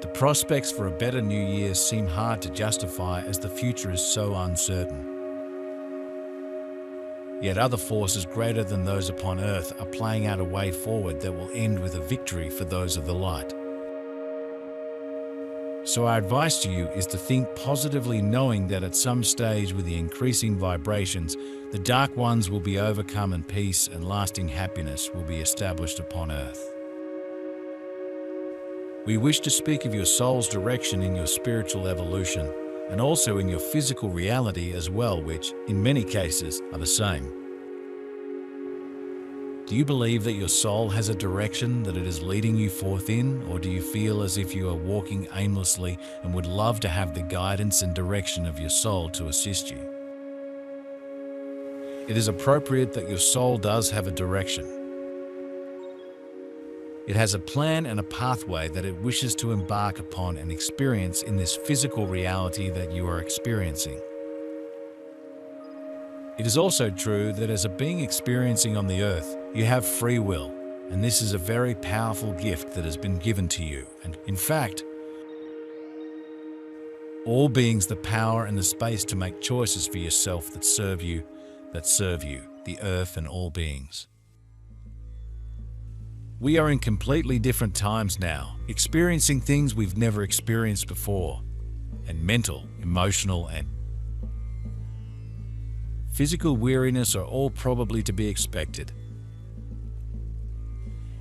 The prospects for a better new year seem hard to justify as the future is so uncertain. Yet other forces greater than those upon earth are playing out a way forward that will end with a victory for those of the light. So our advice to you is to think positively, knowing that at some stage with the increasing vibrations, the dark ones will be overcome and peace and lasting happiness will be established upon earth. We wish to speak of your soul's direction in your spiritual evolution and also in your physical reality as well, which, in many cases, are the same. Do you believe that your soul has a direction that it is leading you forth in, or do you feel as if you are walking aimlessly and would love to have the guidance and direction of your soul to assist you? It is appropriate that your soul does have a direction. It has a plan and a pathway that it wishes to embark upon and experience in this physical reality that you are experiencing. It is also true that as a being experiencing on the earth, you have free will, and this is a very powerful gift that has been given to you. And in fact, all beings the power and the space to make choices for yourself that serve you, the earth and all beings. We are in completely different times now, experiencing things we've never experienced before, and mental, emotional, and physical weariness are all probably to be expected.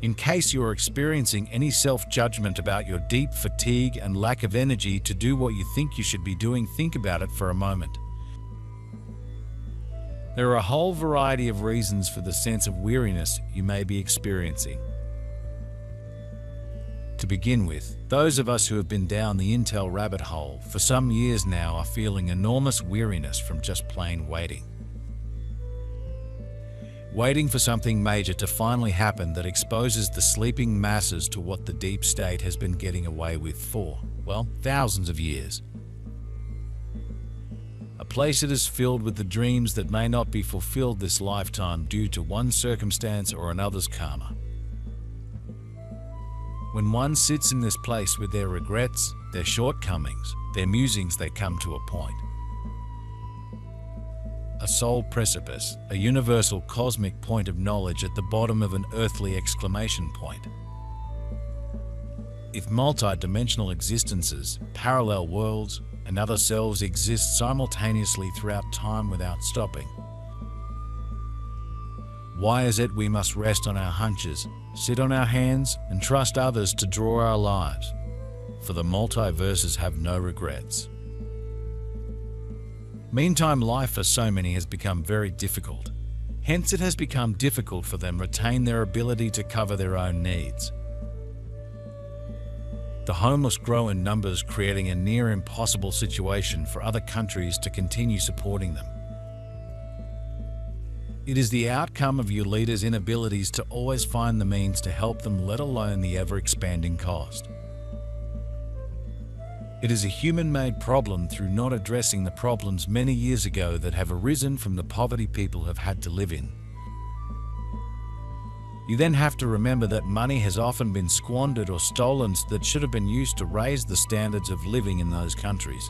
In case you are experiencing any self-judgment about your deep fatigue and lack of energy to do what you think you should be doing, think about it for a moment. There are a whole variety of reasons for the sense of weariness you may be experiencing. To begin with, those of us who have been down the Intel rabbit hole for some years now are feeling enormous weariness from just plain waiting. Waiting for something major to finally happen that exposes the sleeping masses to what the deep state has been getting away with for, well, thousands of years. A place that is filled with the dreams that may not be fulfilled this lifetime due to one circumstance or another's karma. When one sits in this place with their regrets, their shortcomings, their musings, they come to a point. A soul precipice, a universal cosmic point of knowledge at the bottom of an earthly exclamation point. If multi-dimensional existences, parallel worlds, and other selves exist simultaneously throughout time without stopping, why is it we must rest on our hunches, sit on our hands, and trust others to draw our lives? For the multiverses have no regrets. Meantime, life for so many has become very difficult. Hence, it has become difficult for them to retain their ability to cover their own needs. The homeless grow in numbers, creating a near impossible situation for other countries to continue supporting them. It is the outcome of your leaders' inabilities to always find the means to help them, let alone the ever-expanding cost. It is a human-made problem through not addressing the problems many years ago that have arisen from the poverty people have had to live in. You then have to remember that money has often been squandered or stolen that should have been used to raise the standards of living in those countries.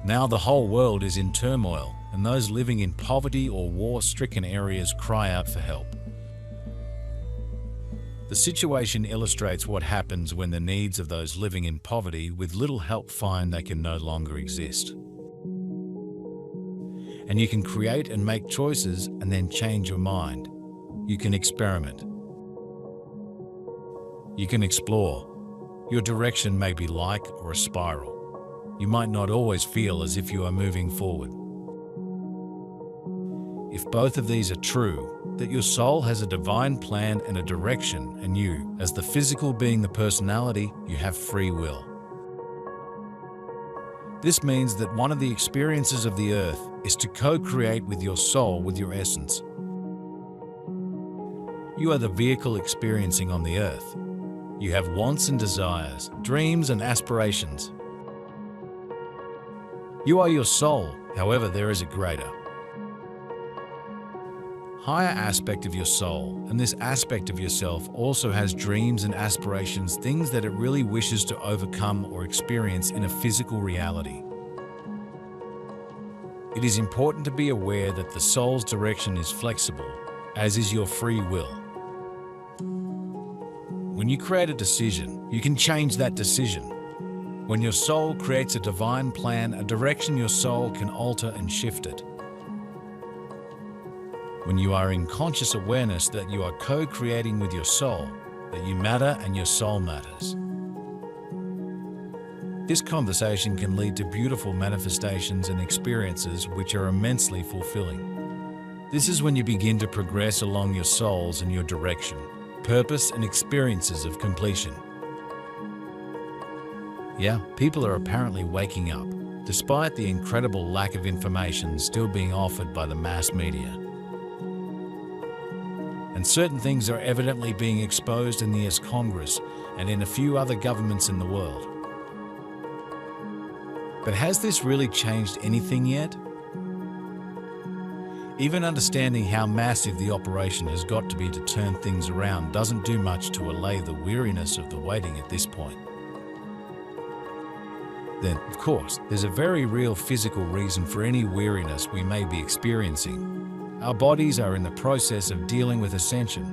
Now the whole world is in turmoil, and those living in poverty or war-stricken areas cry out for help. The situation illustrates what happens when the needs of those living in poverty with little help find they can no longer exist. And you can create and make choices and then change your mind. You can experiment. You can explore. Your direction may be like or a spiral. You might not always feel as if you are moving forward. If both of these are true, that your soul has a divine plan and a direction, and you, as the physical being the personality, you have free will. This means that one of the experiences of the earth is to co-create with your soul, with your essence. You are the vehicle experiencing on the earth. You have wants and desires, dreams and aspirations. You are your soul, however, there is a greater, higher aspect of your soul, and this aspect of yourself also has dreams and aspirations, things that it really wishes to overcome or experience in a physical reality. It is important to be aware that the soul's direction is flexible, as is your free will. When you create a decision, you can change that decision. When your soul creates a divine plan, a direction, your soul can alter and shift it. When you are in conscious awareness that you are co-creating with your soul, that you matter and your soul matters. This conversation can lead to beautiful manifestations and experiences which are immensely fulfilling. This is when you begin to progress along your souls and your direction, purpose and experiences of completion. Yeah, people are apparently waking up, despite the incredible lack of information still being offered by the mass media. And certain things are evidently being exposed in the US Congress and in a few other governments in the world. But has this really changed anything yet? Even understanding how massive the operation has got to be to turn things around doesn't do much to allay the weariness of the waiting at this point. Then, of course, there's a very real physical reason for any weariness we may be experiencing. Our bodies are in the process of dealing with ascension.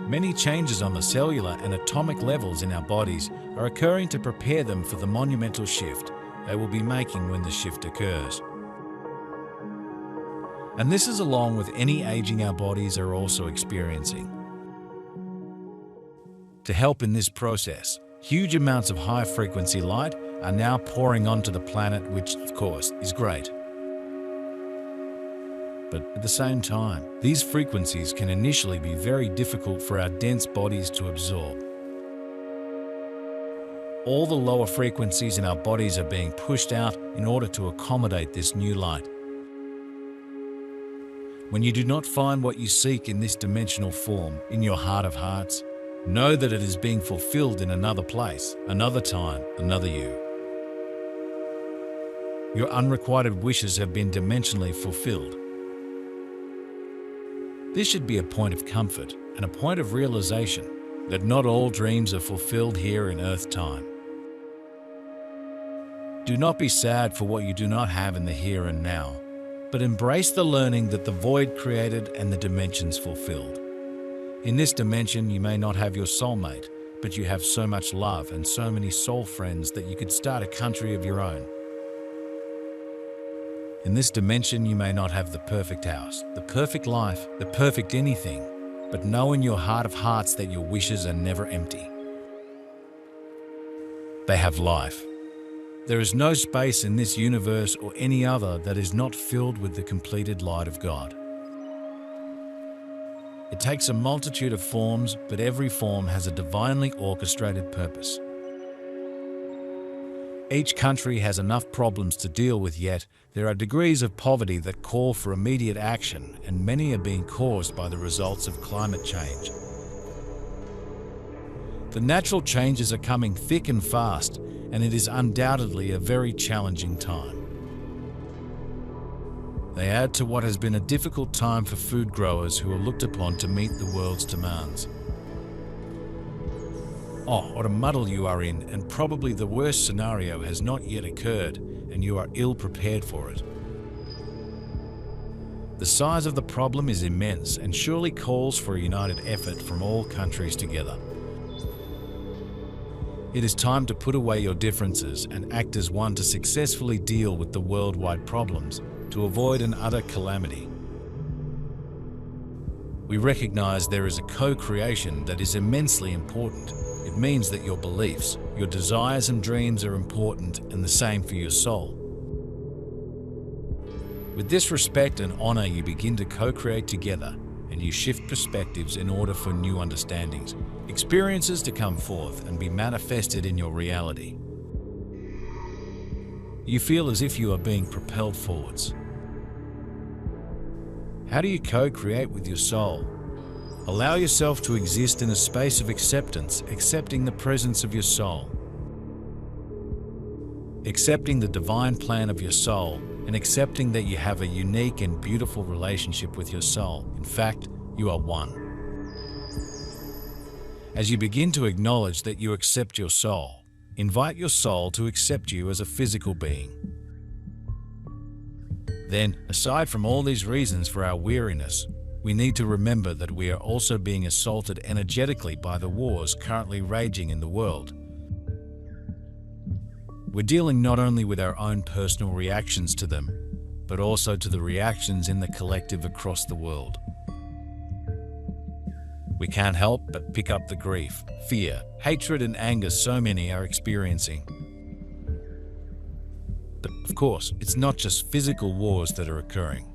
Many changes on the cellular and atomic levels in our bodies are occurring to prepare them for the monumental shift they will be making when the shift occurs. And this is along with any aging our bodies are also experiencing. To help in this process, huge amounts of high-frequency light are now pouring onto the planet, which, of course, is great. But at the same time, these frequencies can initially be very difficult for our dense bodies to absorb. All the lower frequencies in our bodies are being pushed out in order to accommodate this new light. When you do not find what you seek in this dimensional form, in your heart of hearts, know that it is being fulfilled in another place, another time, another you. Your unrequited wishes have been dimensionally fulfilled. This should be a point of comfort and a point of realization that not all dreams are fulfilled here in earth time. Do not be sad for what you do not have in the here and now, but embrace the learning that the void created and the dimensions fulfilled. In this dimension, you may not have your soulmate, but you have so much love and so many soul friends that you could start a country of your own. In this dimension, you may not have the perfect house, the perfect life, the perfect anything, but know in your heart of hearts that your wishes are never empty. They have life. There is no space in this universe or any other that is not filled with the completed light of God. It takes a multitude of forms, but every form has a divinely orchestrated purpose. Each country has enough problems to deal with, yet there are degrees of poverty that call for immediate action, and many are being caused by the results of climate change. The natural changes are coming thick and fast, and it is undoubtedly a very challenging time. They add to what has been a difficult time for food growers who are looked upon to meet the world's demands. Oh, what a muddle you are in, and probably the worst scenario has not yet occurred, and you are ill prepared for it. The size of the problem is immense and surely calls for a united effort from all countries together. It is time to put away your differences and act as one to successfully deal with the worldwide problems to avoid an utter calamity. We recognize there is a co-creation that is immensely important. It means that your beliefs, your desires and dreams are important, and the same for your soul. With this respect and honor, you begin to co-create together, and you shift perspectives in order for new understandings, experiences to come forth and be manifested in your reality. You feel as if you are being propelled forwards. How do you co-create with your soul? Allow yourself to exist in a space of acceptance, accepting the presence of your soul. Accepting the divine plan of your soul and accepting that you have a unique and beautiful relationship with your soul. In fact, you are one. As you begin to acknowledge that you accept your soul, invite your soul to accept you as a physical being. Then, aside from all these reasons for our weariness, we need to remember that we are also being assaulted energetically by the wars currently raging in the world. We're dealing not only with our own personal reactions to them, but also to the reactions in the collective across the world. We can't help but pick up the grief, fear, hatred, and anger so many are experiencing. But of course, it's not just physical wars that are occurring.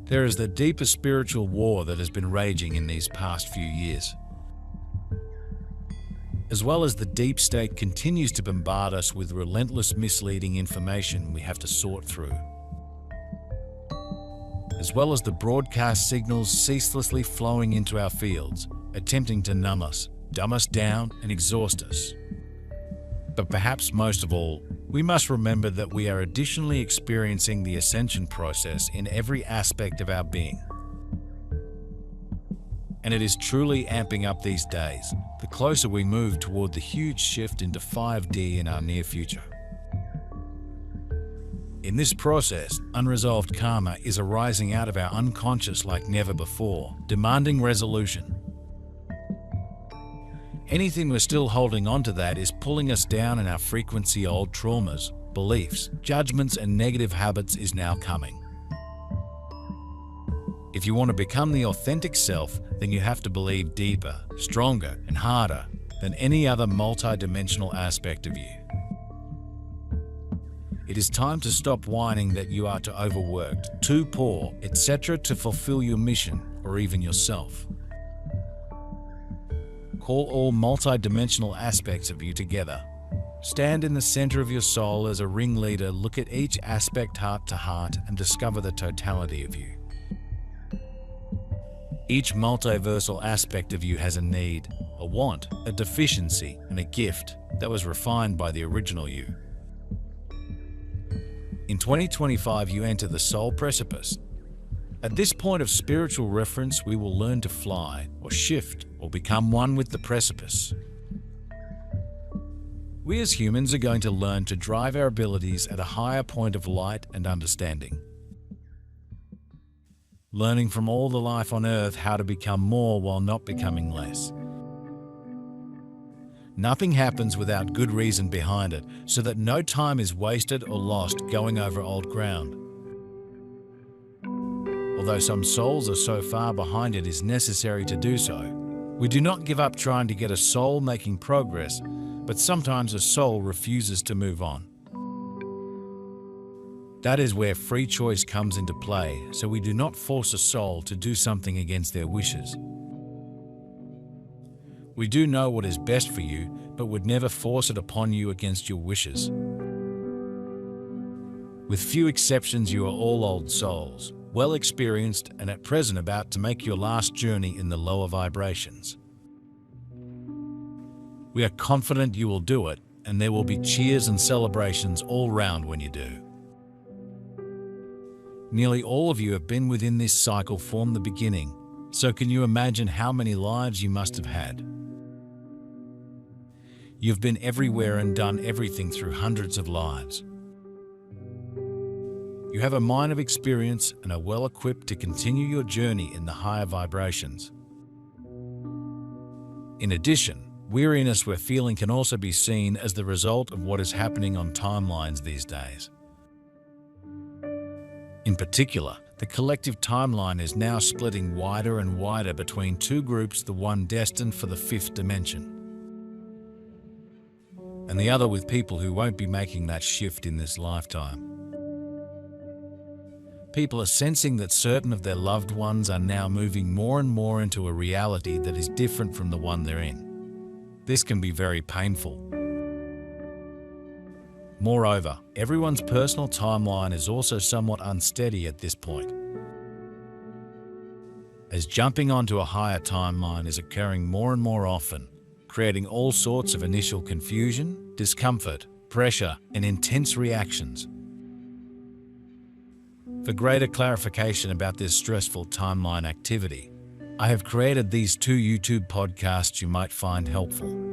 There is the deeper spiritual war that has been raging in these past few years. As well as the deep state continues to bombard us with relentless misleading information we have to sort through. As well as the broadcast signals ceaselessly flowing into our fields, attempting to numb us, dumb us down, and exhaust us. But perhaps most of all, we must remember that we are additionally experiencing the ascension process in every aspect of our being. And it is truly amping up these days, the closer we move toward the huge shift into 5D in our near future. In this process, unresolved karma is arising out of our unconscious like never before, demanding resolution. Anything we're still holding on to that is pulling us down in our frequency. Old traumas, beliefs, judgments, and negative habits is now coming. If you want to become the authentic self, then you have to believe deeper, stronger, and harder than any other multi-dimensional aspect of you. It is time to stop whining that you are too overworked, too poor, etc. to fulfill your mission or even yourself. Call all multi-dimensional aspects of you together. Stand in the center of your soul as a ringleader, look at each aspect heart to heart, and discover the totality of you. Each multiversal aspect of you has a need, a want, a deficiency, and a gift that was refined by the original you. In 2025, you enter the soul precipice. At this point of spiritual reference, we will learn to fly, or shift, or become one with the precipice. We as humans are going to learn to drive our abilities at a higher point of light and understanding. Learning from all the life on earth how to become more while not becoming less. Nothing happens without good reason behind it, so that no time is wasted or lost going over old ground. Although some souls are so far behind, it is necessary to do so. We do not give up trying to get a soul making progress, but sometimes a soul refuses to move on. That is where free choice comes into play, so we do not force a soul to do something against their wishes. We do know what is best for you, but would never force it upon you against your wishes. With few exceptions, you are all old souls, well experienced, and at present about to make your last journey in the lower vibrations. We are confident you will do it, and there will be cheers and celebrations all round when you do. Nearly all of you have been within this cycle from the beginning, so can you imagine how many lives you must have had? You've been everywhere and done everything through hundreds of lives. You have a mind of experience and are well equipped to continue your journey in the higher vibrations. In addition, weariness we're feeling can also be seen as the result of what is happening on timelines these days. In particular, the collective timeline is now splitting wider and wider between two groups, the one destined for the fifth dimension, and the other with people who won't be making that shift in this lifetime. People are sensing that certain of their loved ones are now moving more and more into a reality that is different from the one they're in. This can be very painful. Moreover, everyone's personal timeline is also somewhat unsteady at this point, as jumping onto a higher timeline is occurring more and more often, creating all sorts of initial confusion, discomfort, pressure, and intense reactions. For greater clarification about this stressful timeline activity, I have created these 2 YouTube podcasts you might find helpful.